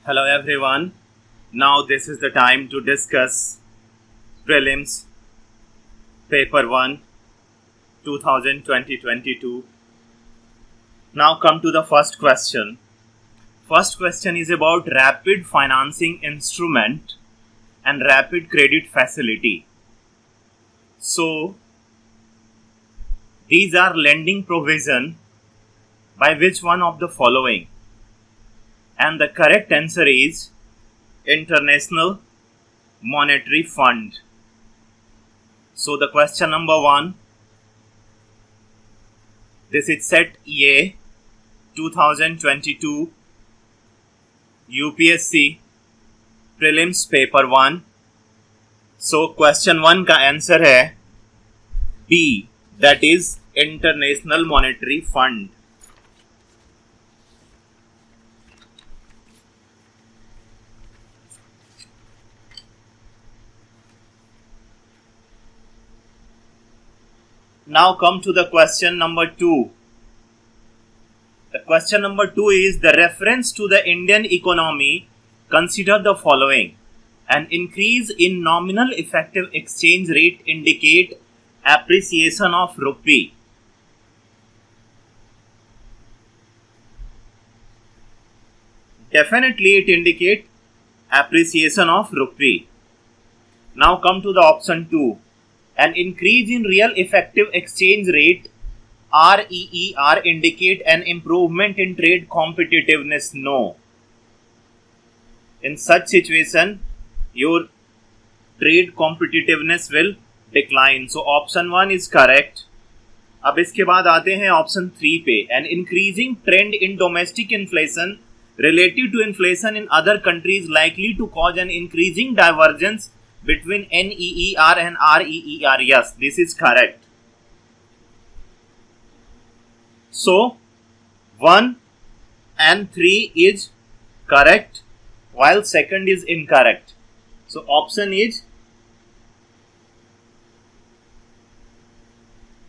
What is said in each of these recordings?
Hello everyone. Now this is the time to discuss Prelims Paper 1 2020-22. Now come to the first question. First question is about rapid financing instrument and rapid credit facility. So these are lending provision by which one of the following? And the correct answer is International Monetary Fund. So the question number 1, this is set A 2022 UPSC Prelims Paper 1. So question 1 का answer है B, that is International Monetary Fund. Now come to the question number 2. The question number 2 is the reference to the Indian economy. Consider the following. An increase in nominal effective exchange rate indicate appreciation of rupee. Definitely it indicates appreciation of rupee. Now come to the option 2. An increase in real effective exchange rate REER indicate an improvement in trade competitiveness. No. In such situation, your trade competitiveness will decline. So option 1 is correct. अब इसके बाद आते हैं option 3 पे. An increasing trend in domestic inflation relative to inflation in other countries likely to cause an increasing divergence between NEER and REER. Yes, this is correct. So 1 and 3 is correct while second is incorrect. So option is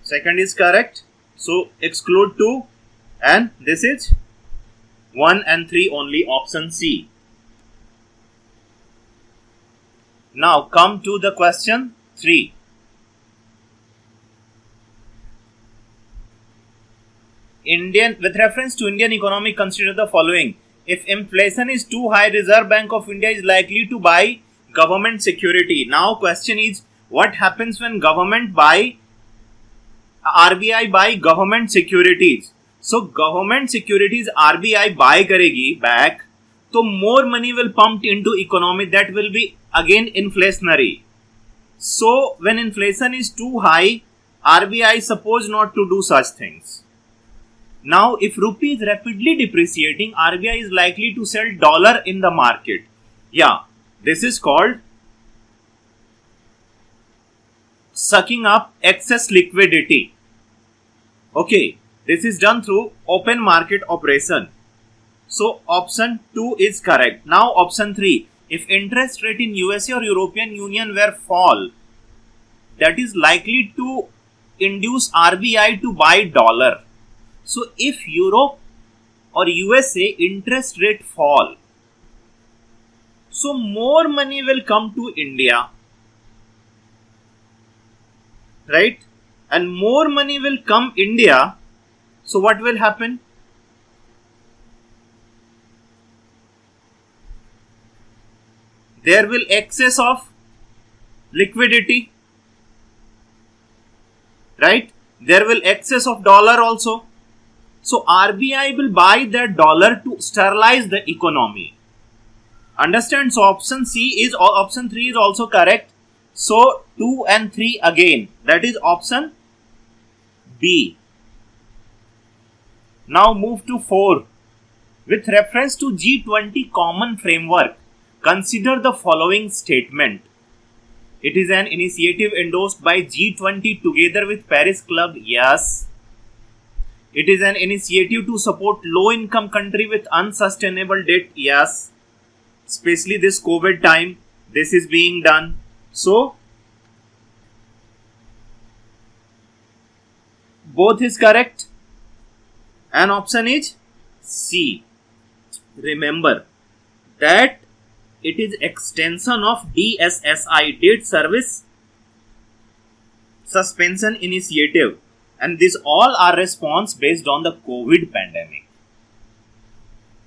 second is correct. So exclude 2 and this is 1 and 3 only, option C. Now come to the question 3. With reference to Indian economy, consider the following. If inflation is too high, Reserve Bank of India is likely to buy government security. Now question is, what happens when RBI buy government securities? So government securities RBI buy karegi back, so more money will pumped into economy, that will be again inflationary. So when inflation is too high, RBI suppose not to do such things. Now if rupee is rapidly depreciating, RBI is likely to sell dollar in the market. Yeah, this is called sucking up excess liquidity. Okay, this is done through open market operation. So option 2 is correct. Now option 3. If interest rate in USA or European Union were fall, that is likely to induce RBI to buy dollar. So if Europe or USA interest rate fall, so more money will come to India, right? And more money will come India. So what will happen? There will excess of liquidity, right? There will excess of dollar also. So RBI will buy that dollar to sterilize the economy. Understand? So option 3 is also correct. So 2 and 3 again, that is option B. Now move to 4. With reference to G20 common framework, consider the following statement. It is an initiative endorsed by G20 together with Paris Club. Yes. It is an initiative to support low-income country with unsustainable debt. Yes. Especially this COVID time, this is being done. So both is correct. And option is C. Remember, that it is extension of DSSI, Date Service Suspension Initiative, and these all are response based on the COVID pandemic.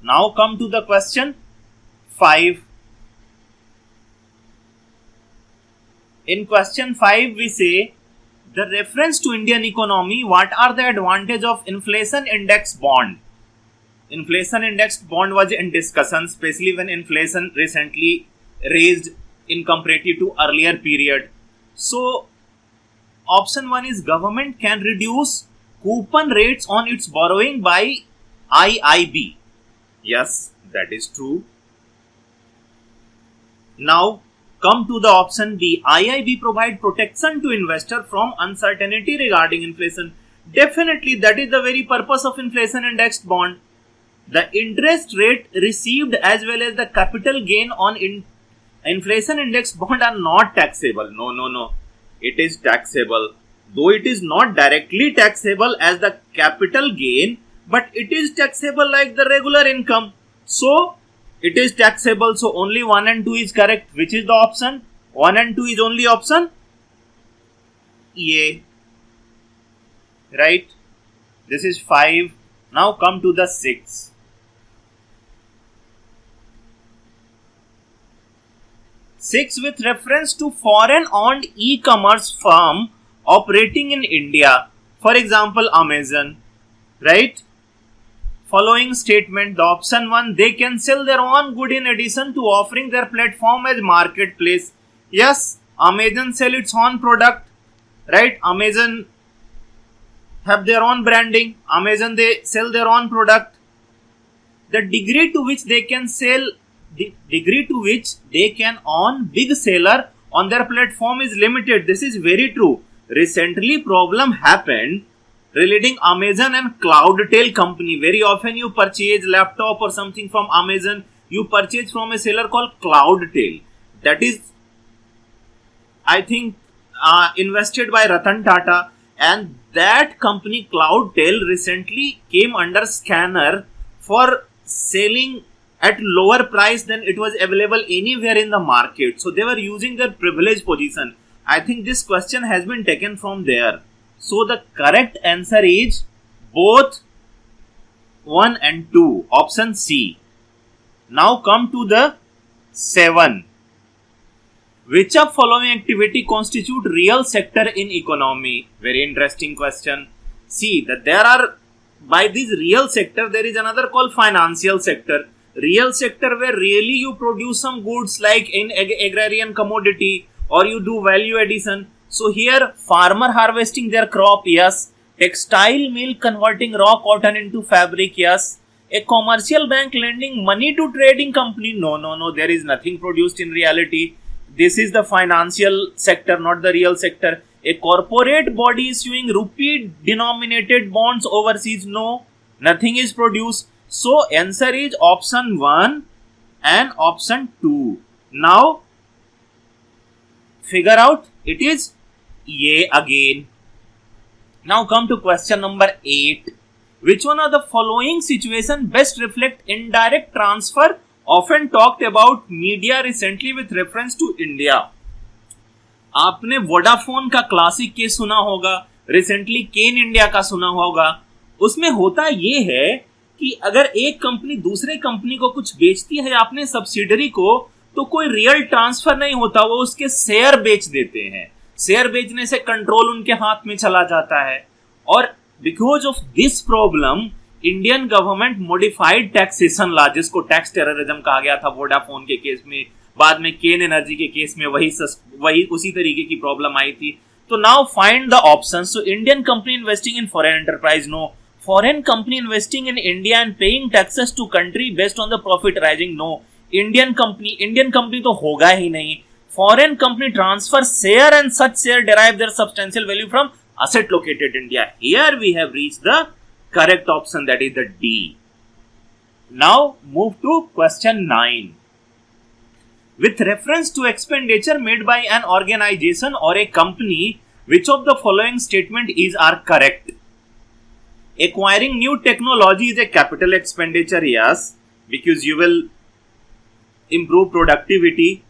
Now come to the question 5. In question 5 we say, the reference to Indian economy, what are the advantage of inflation index bond? Inflation indexed bond was in discussion, especially when inflation recently raised in comparative to earlier period. So option 1 is government can reduce coupon rates on its borrowing by IIB. Yes, that is true. Now come to the option B. IIB provide protection to investor from uncertainty regarding inflation. Definitely that is the very purpose of inflation indexed bond. The interest rate received as well as the capital gain on inflation indexed bond are not taxable. No. It is taxable. Though it is not directly taxable as the capital gain, but it is taxable like the regular income. So it is taxable. So only 1 and 2 is correct. Which is the option? 1 and 2 is only option A. Right? This is 5. Now come to the 6. 6 with reference to foreign owned e-commerce firm operating in India. For example, Amazon. Right? Following statement, the option 1, they can sell their own good in addition to offering their platform as marketplace. Yes, Amazon sell its own product. Right? Amazon have their own branding. Amazon, they sell their own product. The degree to which they can sell, the degree to which they can own big seller on their platform is limited. This is very true. Recently problem happened relating Amazon and Cloudtail company. Very often you purchase laptop or something from Amazon, you purchase from a seller called Cloudtail. That is, I think, invested by Ratan Tata, and that company Cloudtail recently came under scanner for selling at lower price than it was available anywhere in the market. So they were using their privileged position. I think this question has been taken from there. So the correct answer is both 1 and 2. Option C. Now come to the 7. Which of following activity constitute real sector in economy? Very interesting question. See that there are, by this real sector, there is another called financial sector. Real sector where really you produce some goods like in agrarian commodity or you do value addition. So here farmer harvesting their crop, yes. Textile mill converting raw cotton into fabric, yes. A commercial bank lending money to trading company, no, there is nothing produced in reality. This is the financial sector, not the real sector. A corporate body issuing rupee denominated bonds overseas, no, nothing is produced. So answer is option 1 and option 2. Now figure out, it is A again. Now come to question number 8. Which one of the following situation best reflect indirect transfer often talked about media recently with reference to India? आपने Vodafone का classic case सुना होगा, recently केन India का सुना होगा. उसमें होता ये है कि अगर एक कंपनी दूसरे कंपनी को कुछ बेचती है अपने सब्सिडरी को, तो कोई रियल ट्रांसफर नहीं होता, वो उसके शेयर बेच देते हैं. शेयर बेचने से कंट्रोल उनके हाथ में चला जाता है. और because of this problem Indian government modified taxation law, जिसको टैक्स टेररिज्म कहा गया था वोडाफोन के केस में, बाद में केन एनर्जी के केस में वही उसी तरीके की प्रॉब्लम आई थी. तो now find the option. So Indian company investing in foreign enterprise, no. Foreign company investing in India and paying taxes to country based on the profit rising, no. Indian company तो होगा ही नहीं. Foreign company transfer share and such share derive their substantial value from asset located India. Here we have reached the correct option, that is the D. Now move to question 9. With reference to expenditure made by an organization or a company, which of the following statement are correct? Acquiring new technology is a capital expenditure, yes, because you will improve productivity.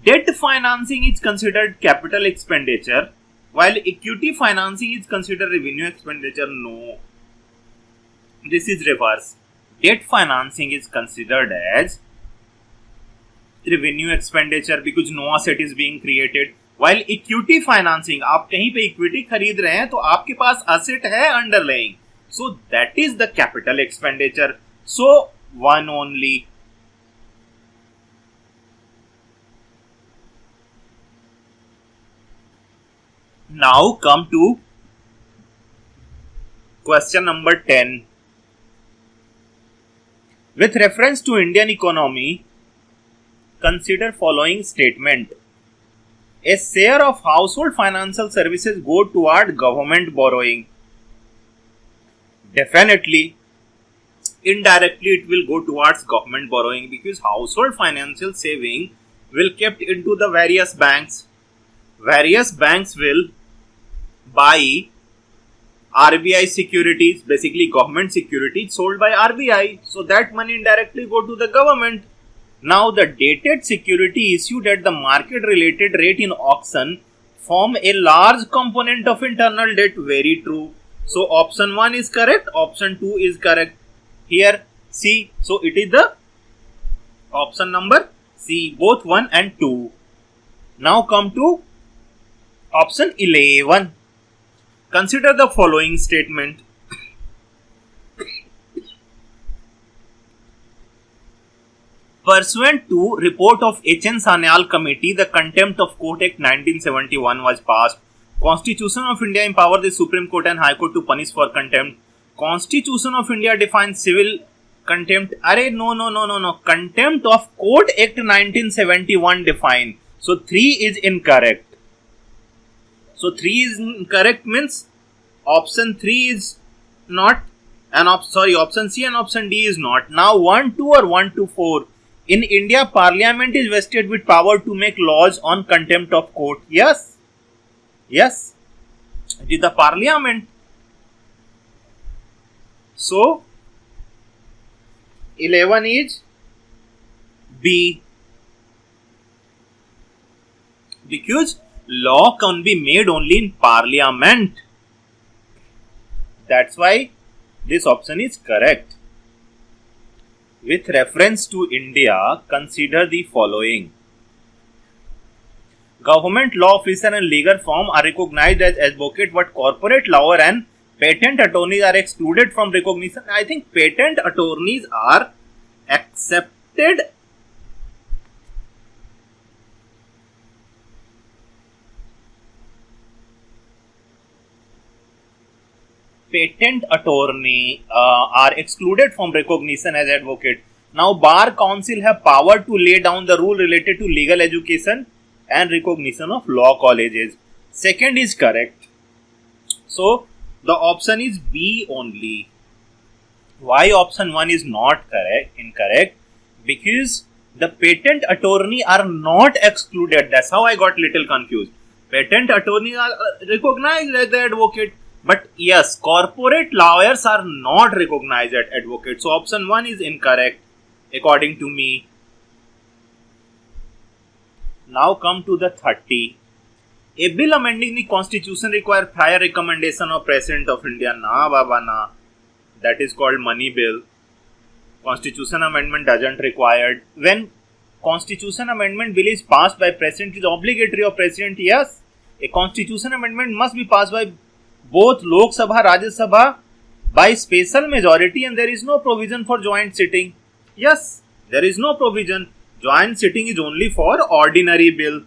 Debt financing is considered capital expenditure, while equity financing is considered revenue expenditure. No, this is reverse. Debt financing is considered as revenue expenditure because no asset is being created, while equity financing, आप कहीं पे equity खरीद रहे हैं तो आपके पास asset है underlying, so that is the capital expenditure. So one only. Now come to question number 10. With reference to Indian economy, consider following statement. A share of household financial services go toward government borrowing. Definitely, indirectly it will go towards government borrowing because household financial saving will kept into the various banks. Various banks will buy RBI securities, basically government securities sold by RBI. So that money indirectly go to the government. Now the dated security issued at the market related rate in auction form a large component of internal debt. Very true. So option 1 is correct, option 2 is correct. Here C, so it is the option number C, both 1 and 2. Now come to option 11. Consider the following statement. Pursuant to report of H.N. Sanyal Committee, the Contempt of Court Act 1971 was passed. Constitution of India empowered the Supreme Court and High Court to punish for contempt. Constitution of India defines civil contempt. No. Contempt of Court Act 1971 defined. So 3 is incorrect. So 3 is incorrect means option 3 is not, and option C and option D is not. Now 1, 2 or 1 to 4. In India, Parliament is vested with power to make laws on contempt of court. Yes. Yes. It is the Parliament. So 11 is B. Because law can be made only in Parliament. That's why this option is correct. With reference to India, consider the following. Government law officer and legal firm are recognized as advocate, but corporate lawyer and patent attorneys are excluded from recognition. I think patent attorneys are accepted. Patent attorney are excluded from recognition as advocate. Now, Bar Council have power to lay down the rule related to legal education and recognition of law colleges. Second is correct. So, the option is B only. Why option 1 is not correct? Incorrect. Because the patent attorney are not excluded. That's how I got little confused. Patent attorneys are recognized as the advocate. But yes, corporate lawyers are not recognized as advocates. So option 1 is incorrect according to me. Now come to the 30. A bill amending the constitution requires prior recommendation of President of India. Na baba na. That is called money bill. Constitution amendment doesn't required. When constitution amendment bill is passed by President, it is obligatory of President. Yes, a constitution amendment must be passed by both Lok Sabha, Rajya Sabha by special majority, and there is no provision for joint sitting. Yes, there is no provision. Joint sitting is only for ordinary bill.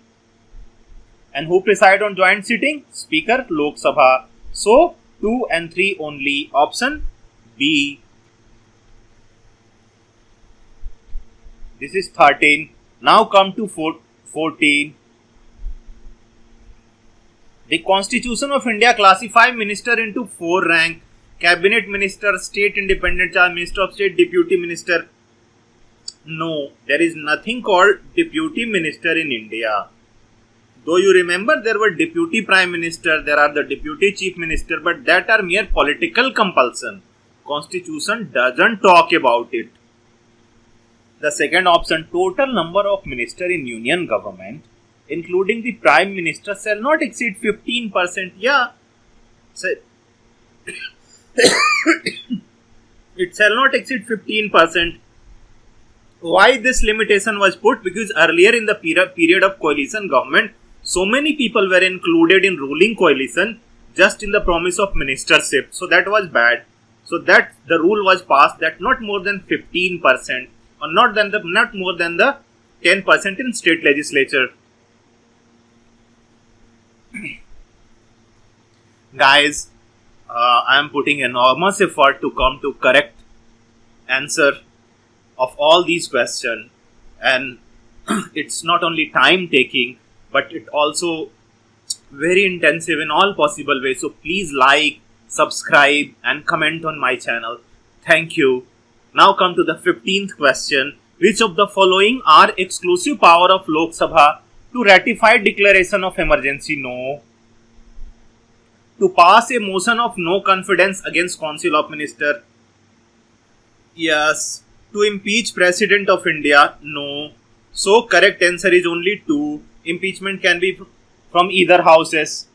And who preside on joint sitting? Speaker, Lok Sabha. So 2 and 3 only. Option B. This is 13. Now come to 14. The Constitution of India classifies minister into 4 ranks. Cabinet Minister, State Independent Charge, Minister of State, Deputy Minister. No, there is nothing called Deputy Minister in India. Though you remember there were Deputy Prime Minister, there are the Deputy Chief Minister, but that are mere political compulsion. Constitution doesn't talk about it. The second option, total number of ministers in union government, including the prime minister, shall not exceed 15%. Yeah, so it shall not exceed 15%. Why this limitation was put? Because earlier in the period of coalition government, so many people were included in ruling coalition just in the promise of ministership. So that was bad. So that the rule was passed that not more than 15% or not more than the 10% in state legislature. Guys, I am putting enormous effort to come to correct answer of all these questions, and it's not only time taking, but it also very intensive in all possible ways. So please like, subscribe and comment on my channel. Thank you. Now come to the 15th question. Which of the following are exclusive power of Lok Sabha? To ratify declaration of emergency? No. To pass a motion of no confidence against Council of Ministers? Yes. To impeach President of India? No. So correct answer is only 2. Impeachment can be from either houses.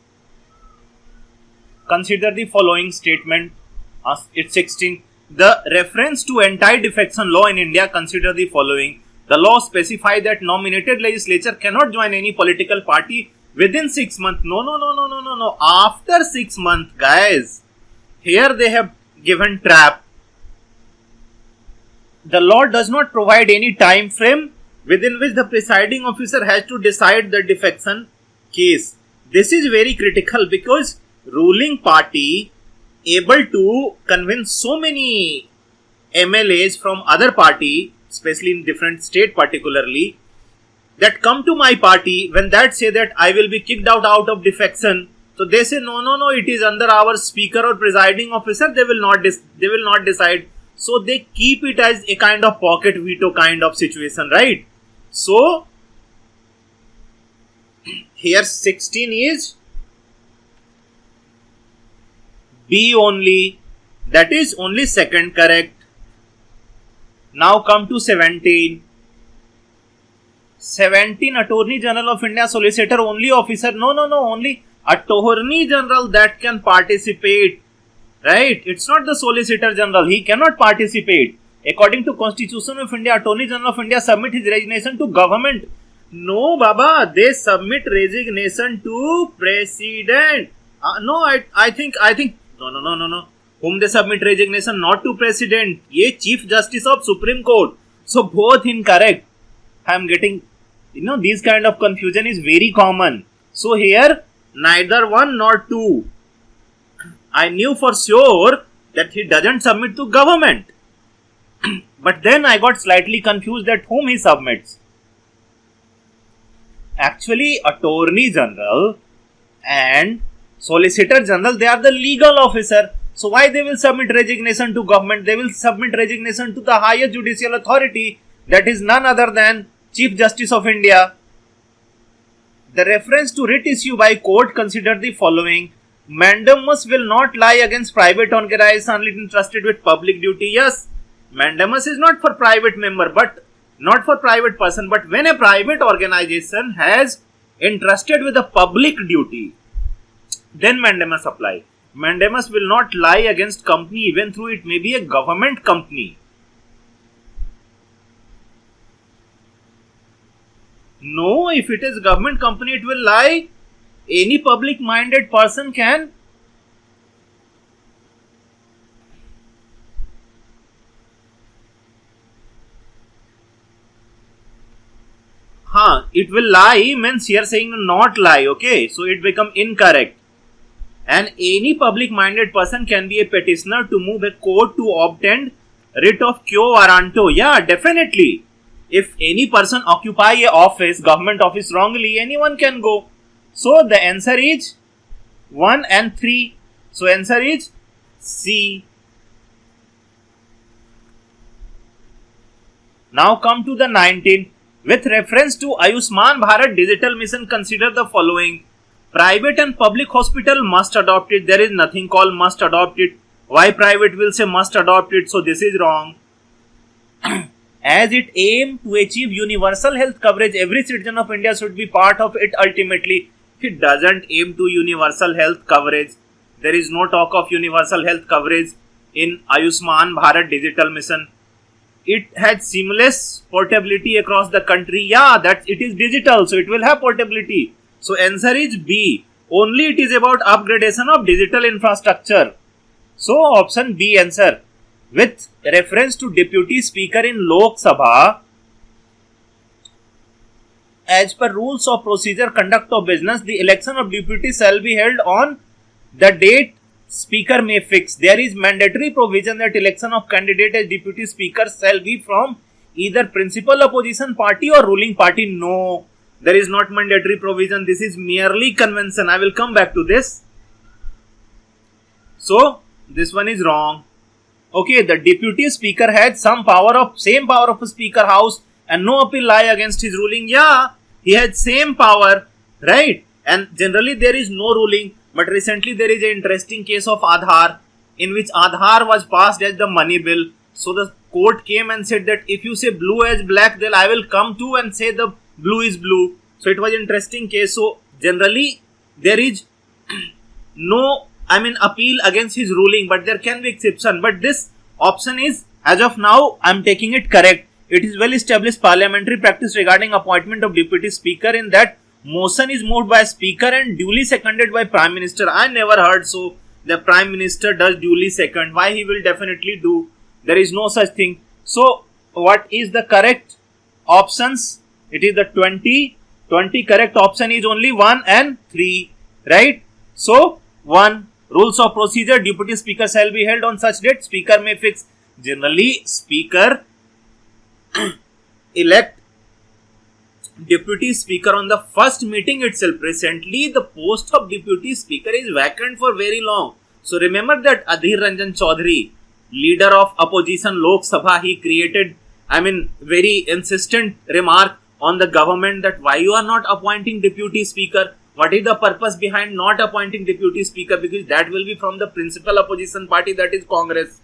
Consider the following statement. It's 16. The reference to anti-defection law in India, consider the following. The law specifies that nominated legislature cannot join any political party within 6 months. No. After 6 months, guys. Here they have given trap. The law does not provide any time frame within which the presiding officer has to decide the defection case. This is very critical because ruling party able to convince so many MLAs from other party, especially in different state particularly, that come to my party. When that say that I will be kicked out of defection, so they say no, it is under our speaker or presiding officer. They will not decide. So they keep it as a kind of pocket veto kind of situation, right? So here 16 is B only. That is only second correct. Now come to 17. 17, Attorney General of India, Solicitor only officer. No, only Attorney General that can participate. Right? It's not the Solicitor General. He cannot participate. According to Constitution of India, Attorney General of India submit his resignation to government. No, Baba. They submit resignation to President. No, I think. No. Whom they submit resignation? Not to President. Ye Chief Justice of Supreme Court. So both incorrect. I am getting, this kind of confusion is very common. So here neither 1 nor 2. I knew for sure that he doesn't submit to government. But then I got slightly confused that whom he submits. Actually, Attorney General and Solicitor General, they are the legal officer. So why they will submit resignation to government? They will submit resignation to the highest judicial authority, that is none other than Chief Justice of India. The reference to writ issue by court, consider the following. Mandamus will not lie against private organization unless entrusted with public duty. Yes, mandamus is not for private member, but not for private person. But when a private organization has entrusted with a public duty, then mandamus apply. Mandamus will not lie against company even though it may be a government company. No, if it is government company, it will lie. Any public minded person can. It will lie means here saying not lie, okay? So it become incorrect. And any public minded person can be a petitioner to move a court to obtain writ of quo warranto. Yeah, definitely. If any person occupy a office, government office wrongly, anyone can go. So the answer is 1 and 3. So answer is C. Now come to the 19th. With reference to Ayushman Bharat Digital Mission, consider the following. Private and public hospital must adopt it. There is nothing called must adopt it. Why private will say must adopt it? So this is wrong. as it aimed to achieve universal health coverage, every citizen of India should be part of it ultimately. It doesn't aim to universal health coverage. There is no talk of universal health coverage in Ayushman Bharat Digital Mission. It had seamless portability across the country. Yeah, that it is digital, so it will have portability. So answer is B. Only it is about upgradation of digital infrastructure. So option B answer. With reference to Deputy Speaker in Lok Sabha, as per rules of procedure, conduct of business, the election of deputy shall be held on the date Speaker may fix. There is mandatory provision that election of candidate as Deputy Speaker shall be from either principal opposition party or ruling party. No, there is not mandatory provision. This is merely convention. I will come back to this. So, this one is wrong. Okay, the Deputy Speaker had same power of a Speaker House and no appeal lie against his ruling. Yeah, he had same power, right? And generally there is no ruling. But recently there is an interesting case of Aadhaar, in which Aadhaar was passed as the money bill. So the court came and said that if you say blue as black, then I will come too and say the blue is blue. So it was an interesting case. So generally there is no, appeal against his ruling, but there can be exception. But this option is, as of now, I am taking it correct. It is well established parliamentary practice regarding appointment of deputy speaker in that motion is moved by speaker and duly seconded by prime minister. I never heard so the prime minister does duly second. Why he will definitely do? There is no such thing. So what is the correct options? It is the 20. Correct option is only 1 and 3, right? So 1, rules of procedure, deputy speaker shall be held on such date, speaker may fix. Generally speaker elect deputy speaker on the first meeting itself. Recently the post of deputy speaker is vacant for very long. So remember that Adhir Ranjan Chaudhary, leader of opposition Lok Sabha, he created very insistent remark on the government that why you are not appointing deputy speaker. What is the purpose behind not appointing deputy speaker? Because that will be from the principal opposition party, that is Congress.